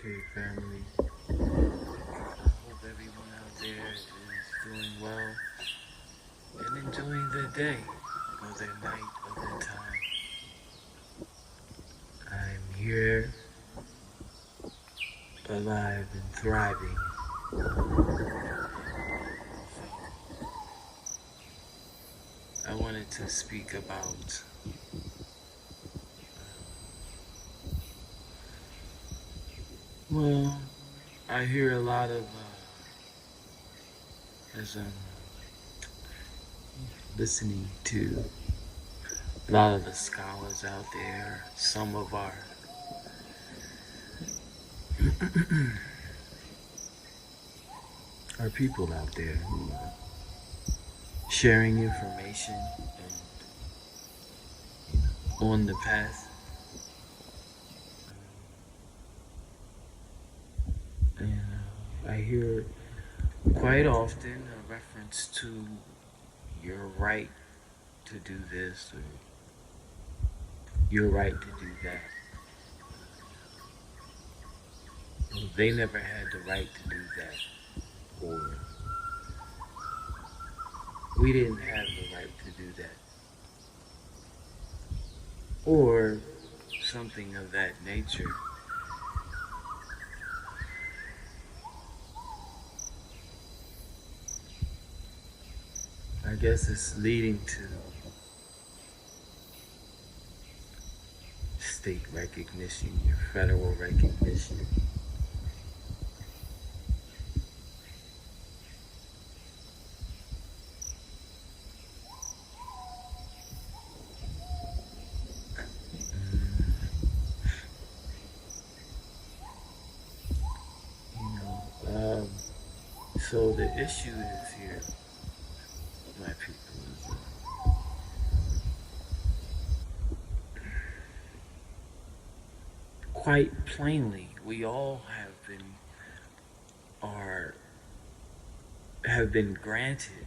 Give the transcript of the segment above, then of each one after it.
Okay, family. I hope everyone out there is doing well and enjoying their day or their night or their time. I'm here, alive and thriving. So, I wanted to speak about, well, I hear a lot of, as I'm listening to a lot of the scholars out there, some of our people out there who are sharing information and on the path. And I hear quite often a reference to your right to do this or your right to do that. Well, they never had the right to do that, or we didn't have the right to do that, or something of that nature. I guess it's leading to state recognition, your federal recognition. You know, so the issue is here, my people, is quite plainly, we all are have been granted,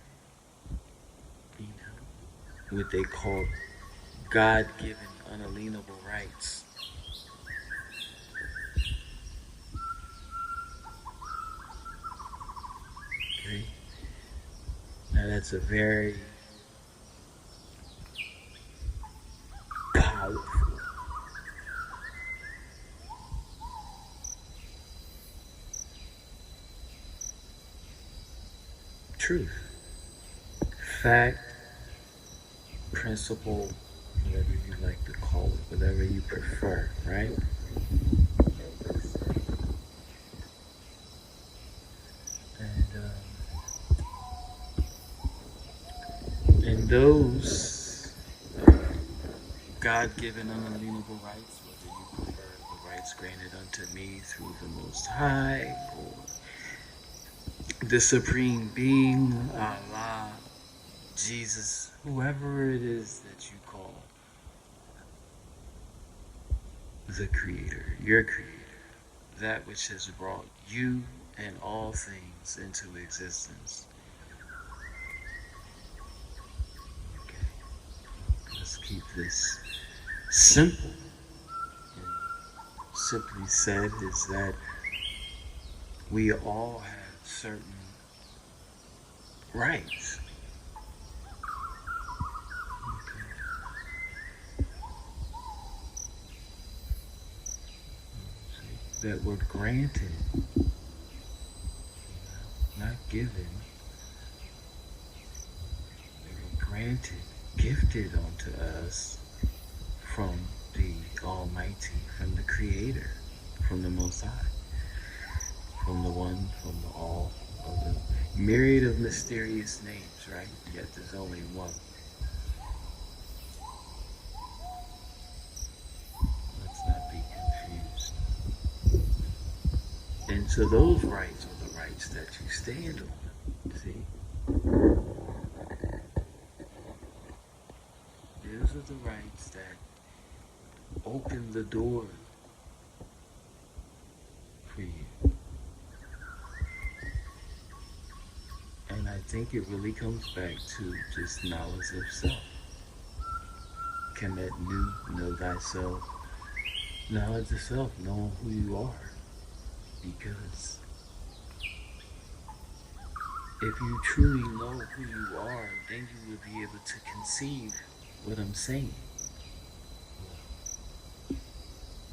you know, what they call God-given unalienable rights. Okay, now that's a very powerful truth, fact, principle, whatever you like to call it, whatever you prefer, right? And those God-given unalienable rights, whether you prefer the rights granted unto me through the Most High or the Supreme Being, Allah, Jesus, whoever it is that you call the Creator, your Creator, that which has brought you and all things into existence. Okay, let's keep this simple. And simply said is that we all have certain rights. That were granted, not given, they were granted, gifted unto us from the Almighty, from the Creator, from the Most High, from the One, from the All, of the myriad of mysterious names, right? Yet there's only one. Let's not be confused. And so those rights are the rights that you stand on. See? Those are the rights that open the door for you. And I think it really comes back to just knowledge of self. Kemet Nu, know thyself. Knowledge of self, knowing who you are. Because if you truly know who you are, then you will be able to conceive what I'm saying.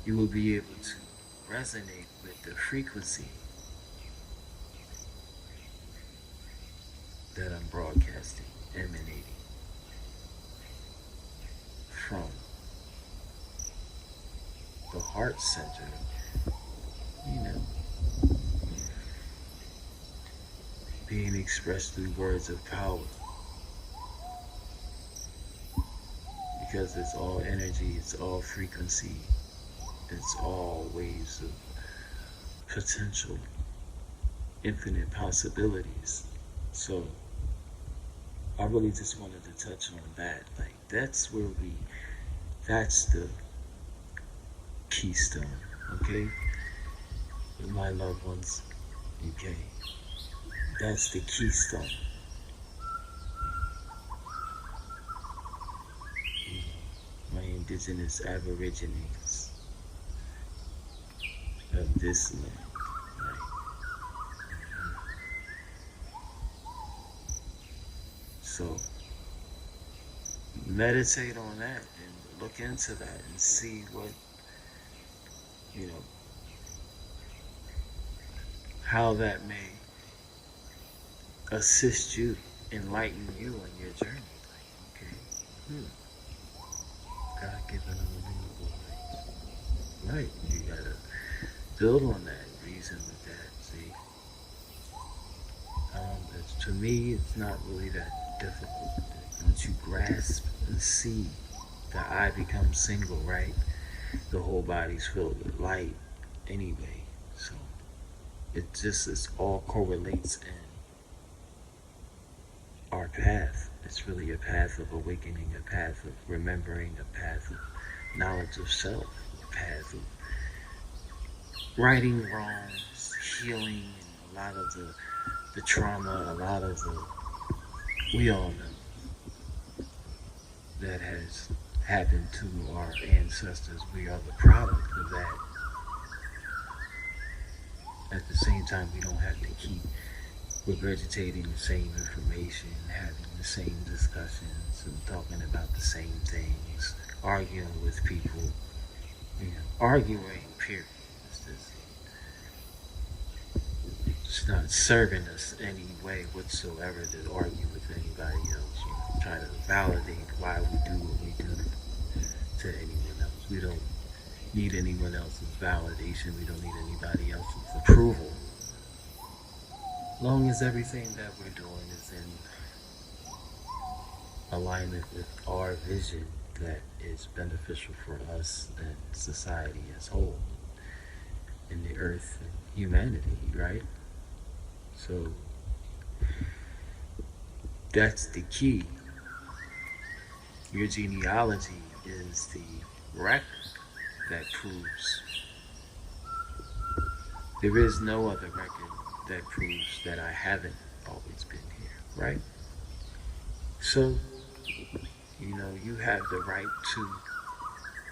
You will be able to resonate with the frequency that I'm broadcasting, emanating from the heart center, you know, being expressed through words of power. Because it's all energy, it's all frequency, it's all waves of potential, infinite possibilities. So I really just wanted to touch on that. Like that's the keystone, okay? My loved ones, okay? That's the keystone. My indigenous aborigines of this land, right? So meditate on that and look into that and see what, you know, how that may assist you, enlighten you on your journey. Like, okay, God given unalienable rights. Right, you gotta build on that, reason with that. See, to me, it's not really that difficult. Once you grasp and see that I become single, right? The whole body's filled with light anyway. So it all correlates in our path. It's really a path of awakening, a path of remembering, a path of knowledge of self, a path of righting wrongs, healing, and a lot of the trauma, a lot of the, we all know that has happened to our ancestors. We are the product of that. At the same time, we don't have to keep regurgitating the same information, having the same discussions, and talking about the same things, arguing with people, arguing, period. It's not serving us any way whatsoever to argue with anybody else or try to validate why we do what we do to anyone else. We don't need anyone else's validation. We don't need anybody else's approval. As long as everything that we're doing is in alignment with our vision that is beneficial for us and society as whole, and the earth and humanity, right? So that's the key. Your genealogy is the record that proves. There is no other record that proves that I haven't always been here, right? So, you have the right to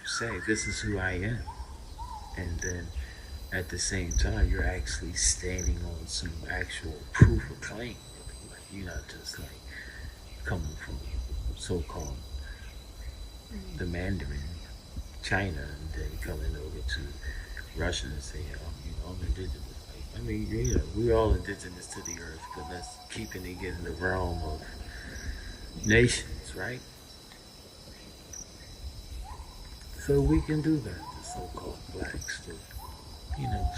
say, this is who I am. And then at the same time, you're actually standing on some actual proof of claim. Really. Like, you're not just like coming from so-called the Mandarin, China, and then coming over to Russia and saying, I'm indigenous. Like, I mean, we're all indigenous to the earth, but let's keeping it in the realm of nations, right? So we can do that, the so-called blacks, the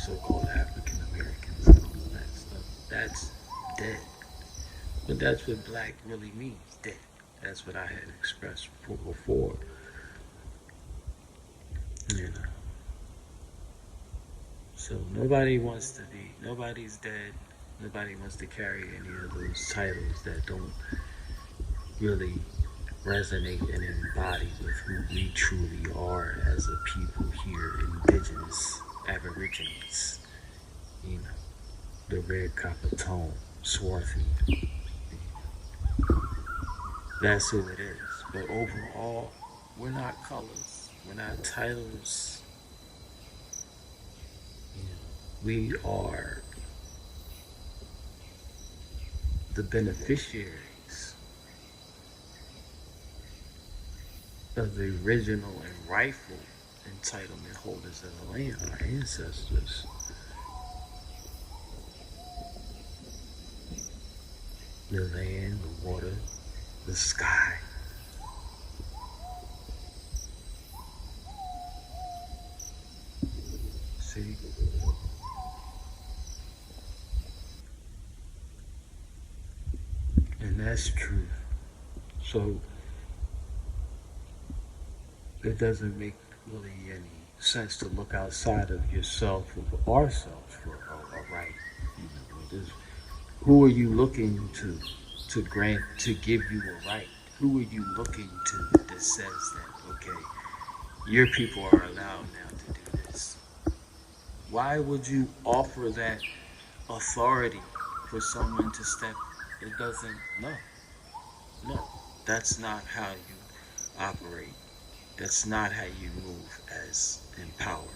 so-called African Americans and all that stuff. That's dead. But that's what black really means, dead. That's what I had expressed before. So nobody's dead. Nobody wants to carry any of those titles that don't really resonate and embody with who we truly are as a people here, indigenous aborigines. The red copper tone, swarthy. That's who it is. But overall, we're not colors. We're not titles. We are the beneficiaries of the original and rightful entitlement holders of the land, our ancestors. The land, the water, the sky. See? And that's true. So it doesn't make really any sense to look outside of yourself or ourselves for a right. Who are you looking to grant to give you a right? Who are you looking to that says that okay, your people are allowed now to do this? Why would you offer that authority for someone to step? It doesn't. No. That's not how you operate. That's not how you move as in power.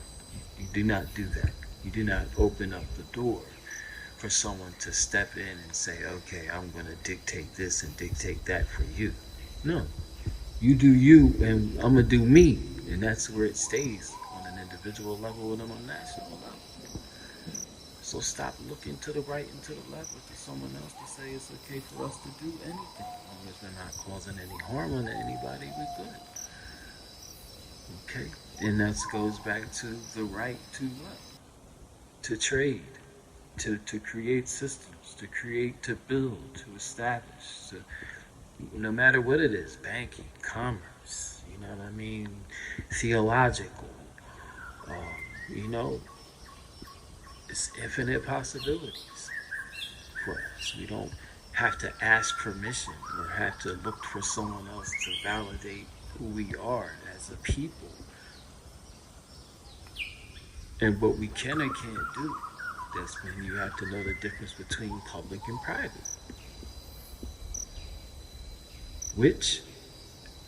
You do not do that. You do not open up the door for someone to step in and say, okay, I'm going to dictate this and dictate that for you. No. You do you, and I'm going to do me. And that's where it stays on an individual level and on a national level. So stop looking to the right and to the left or to someone else to say it's okay for us to do anything. As long as we're not causing any harm on anybody, we're good. Okay? And that goes back to the right to what? To trade, to create systems, to build, to establish, to, no matter what it is, banking, commerce, you know what I mean, theological, you know, it's infinite possibilities for us. We don't have to ask permission or have to look for someone else to validate who we are as a people and what we can and can't do. That's when you have to know the difference between public and private, which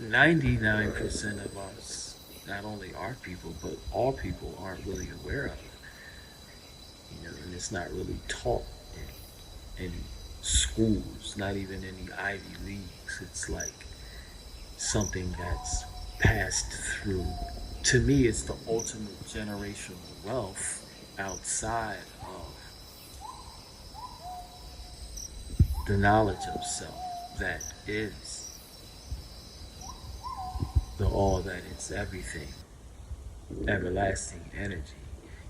99% of us, not only our people, but all people aren't really aware of. You know, and it's not really taught in schools, not even in the Ivy Leagues. It's like something that's passed through. To me, it's the ultimate generational wealth outside of the knowledge of self that is the all that is everything, everlasting energy.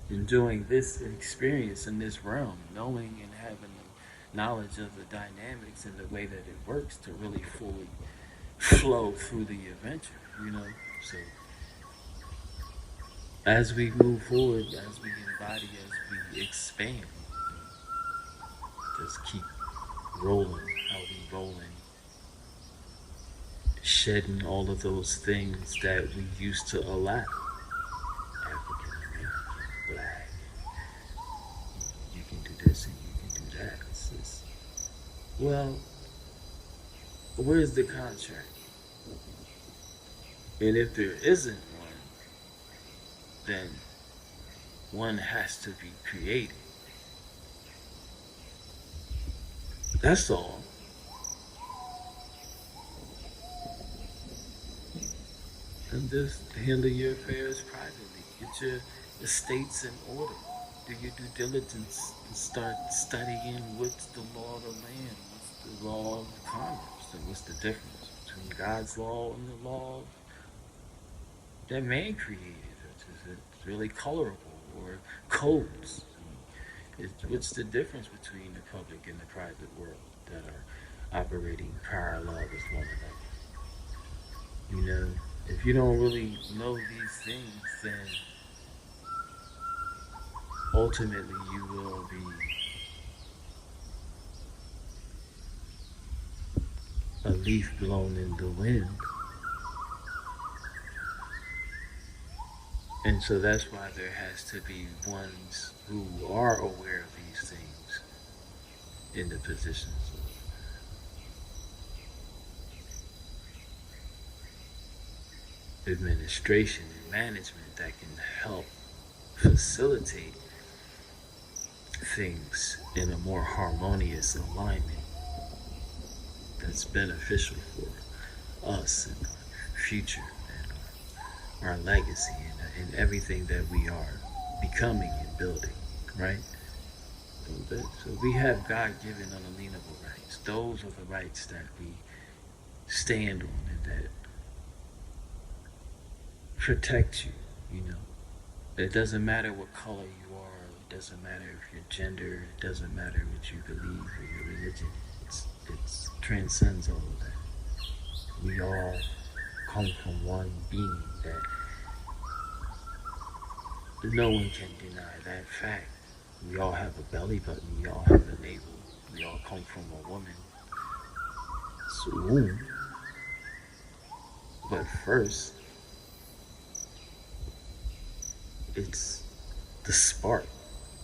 Enjoying this experience in this realm, knowing and having the knowledge of the dynamics and the way that it works to really fully flow through the adventure, you know? So as we move forward, as we embody, as we expand, just keep rolling how we rolling, shedding all of those things that we used to allow. African American, black, you can do this and you can do that. It's just, well, where's the contract? And if there isn't one, then one has to be created. That's all. And just handle your affairs privately. Get your estates in order. Do your due diligence and start studying what's the law of the land, what's the law of commerce, and what's the difference between God's law and the law that man created, which is really colorable, or codes. What's the difference between the public and the private world that are operating parallel with one another? You know, if you don't really know these things, then ultimately you will be a leaf blown in the wind. And so that's why there has to be ones who are aware of these things in the positions of administration and management that can help facilitate things in a more harmonious alignment that's beneficial for us and our future and our legacy and everything that we are becoming and building, right? So we have God-given unalienable rights. Those are the rights that we stand on and that protect you, you know. It doesn't matter what color you are, it doesn't matter if your gender, it doesn't matter what you believe or your religion. It transcends all of that. We all come from one being that no one can deny that fact. We all have a belly button, we all have a navel, we all come from a woman's womb. But first, it's the spark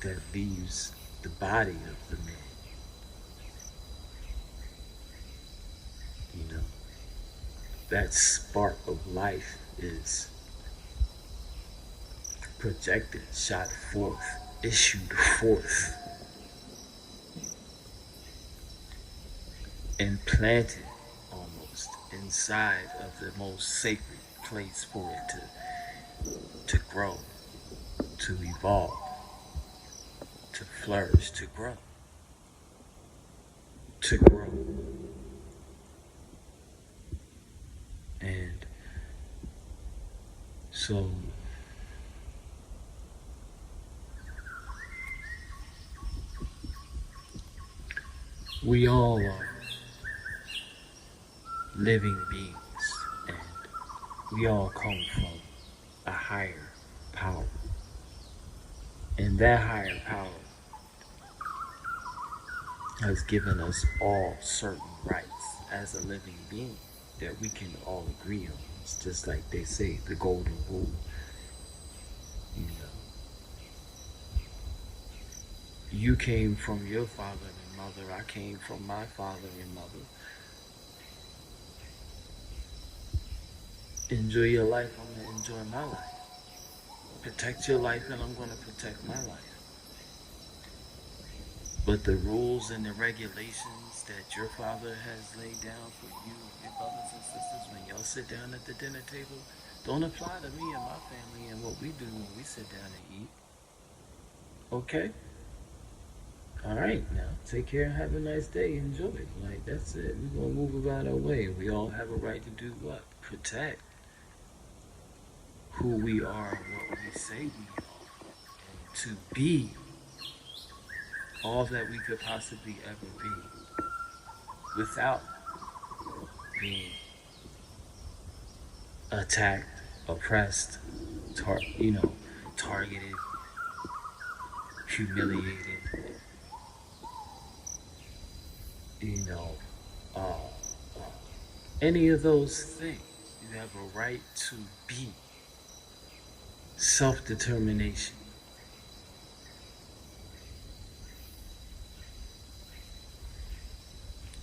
that leaves the body of the man. You know, that spark of life is projected, shot forth, issued forth, and planted almost inside of the most sacred place for it to grow, to evolve, to flourish, to grow, to grow. And so we all are living beings and we all come from a higher power. And that higher power has given us all certain rights as a living being that we can all agree on. It's just like they say, the golden rule. You know, you came from your father and mother, I came from my father and mother. Enjoy your life, I'm gonna enjoy my life. Protect your life and I'm gonna protect my life. But the rules and the regulations that your father has laid down for you and your brothers and sisters when y'all sit down at the dinner table don't apply to me and my family and what we do when we sit down and eat. Okay? Alright, now take care and have a nice day. Enjoy it. Like, that's it. We're gonna move about our way. We all have a right to do what? Protect who we are and what we say we are. And to be all that we could possibly ever be without being attacked, oppressed, targeted, humiliated, you know, uh, uh, any of those things. You have a right to be self-determination.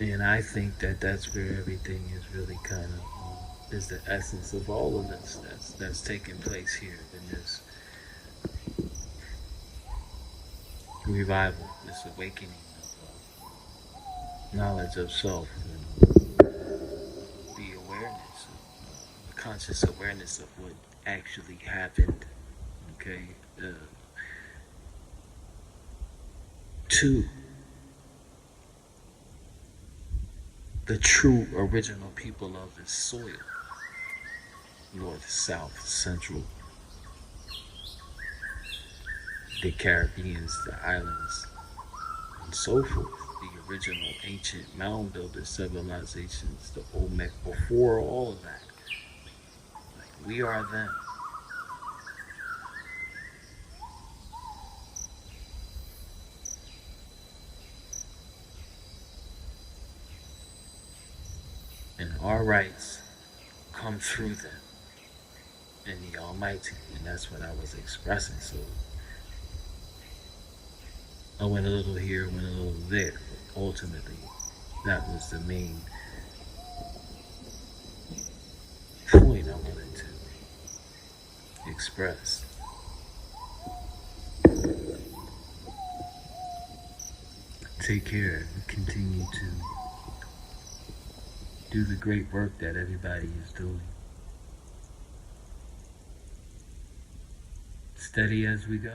And I think that that's where everything is really kind of is the essence of all of this that's taking place here in this revival, this awakening of knowledge of self and the awareness, the conscious awareness of what actually happened. Okay, to the true original people of this soil, north, south, central, the Caribbeans, the islands, and so forth. The original ancient mound builder civilizations, the Olmec, before all of that. Like, we are them. And our rights come through them and the Almighty. And that's what I was expressing. So I went a little here, went a little there. But ultimately, that was the main point I wanted to express. take care and continue to do the great work that everybody is doing. Steady as we go.